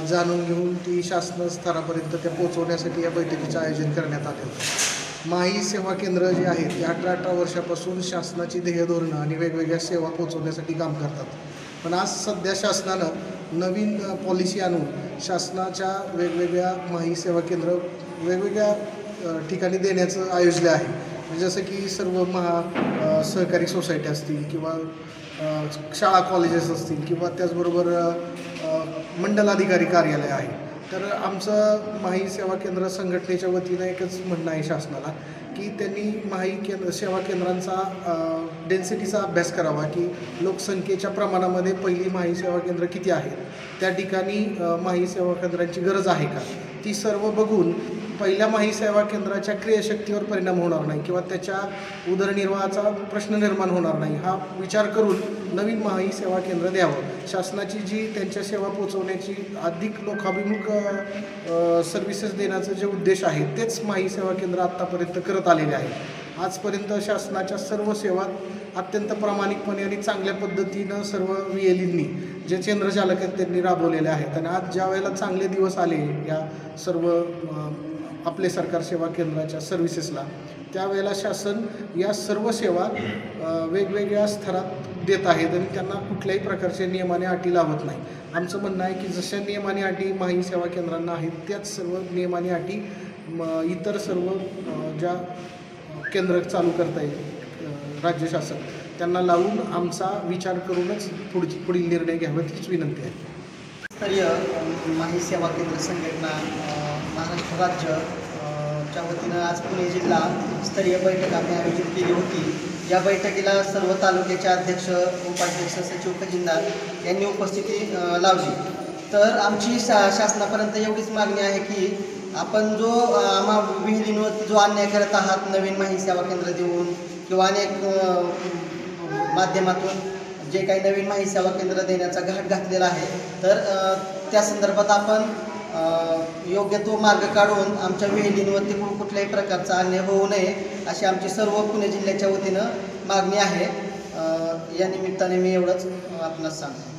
जाणून घेऊन ती शासन स्तरापर्यंत त्या पोहोचवण्यासाठी या बैठकीचं आयोजन करण्यात आले होते। माही सेवा केंद्र जे आहेत ते 18 वर्षापासून शासनाची ध्येय धोरणं आणि वेगवेगळ्या सेवा पोहोचवण्यासाठी काम करतात। पण आज सध्या शासनानं नवीन पॉलिसी आणून शासनाच्या वेगवेगळ्या माही सेवा केंद्र वेगवेगळ्या ठिकाणी देण्याचं आयोजलं आहे। जसं की सर्व सहकारी सोसायटी असतील किंवा शाळा कॉलेजेस असतील किंवा त्याचबरोबर मंडलाधिकारी कार्यालय आहे। तर आमचं माही सेवा केंद्र संघटनेच्या वतीनं एकच म्हणणं आहे शासनाला की त्यांनी सेवा केंद्रांचा डेन्सिटीचा अभ्यास करावा की लोकसंख्येच्या प्रमाणामध्ये पहिली माही सेवा केंद्र किती आहेत, त्या ठिकाणी माही सेवा केंद्रांची गरज आहे का, ती सर्व बघून पहिल्या माही सेवा केंद्राच्या क्रियाशक्तीवर परिणाम होणार नाही किंवा त्याच्या उदरनिर्वाहाचा प्रश्न निर्माण होणार नाही हा विचार करून नवीन माही सेवा केंद्र द्यावं। शासनाची जी त्यांच्या सेवा पोहोचवण्याची अधिक लोकाभिमुख सर्व्हिसेस देण्याचं जे उद्देश आहे तेच माही सेवा केंद्र आत्तापर्यंत करत आलेले आहे। आजपर्यंत शासनाच्या सर्व सेवा अत्यंत प्रामाणिकपणे आणि चांगल्या पद्धतीनं सर्व VLEंनी जे केंद्रचालक आहेत त्यांनी राबवलेले आहेत आणि आज ज्या वेळेला चांगले दिवस आले या सर्व आपले सरकार सेवा केंद्राच्या सर्व्हिसेसला, त्यावेळेला शासन या सर्व सेवा वेगवेगळ्या स्तरात देत आहेत आणि त्यांना कुठल्याही प्रकारचे नियमाने अटी लावत नाही। आमचं म्हणणं आहे की जशा नियमाने अटी माही सेवा केंद्रांना आहेत त्याच सर्व नियमाने अटी इतर सर्व ज्या केंद्र चालू करता येईल राज्य शासन त्यांना लावून आमचा विचार करूनच पुढील निर्णय घ्यावेत हीच विनंती आहे। स्तरीय माही सेवा केंद्र संघटना महाराष्ट्र राज्यच्या वतीनं आज पुणे जिल्हा स्तरीय बैठक आम्ही आयोजित केली होती। या बैठकीला सर्व तालुक्याचे अध्यक्ष, उपाध्यक्ष, सचिव, खजिनदार यांनी उपस्थिती लावली। तर आमची शासनापर्यंत एवढीच मागणी आहे की आपण जो विहिरींवर जो अन्याय करत आहात नवीन माही सेवा केंद्र देऊन किंवा अनेक माध्यमातून जे काही नवीन माही सेवा केंद्र देण्याचा घाट घातलेला आहे, तर त्या संदर्भात आपण योग्य तो मार्ग काढून आमच्या विहिरींवरती कुठल्याही प्रकारचा अन्याय होऊ नये अशी आमची सर्व पुणे जिल्ह्याच्या वतीनं मागणी आहे। या निमित्ताने मी एवढंच आपणास सांगतो।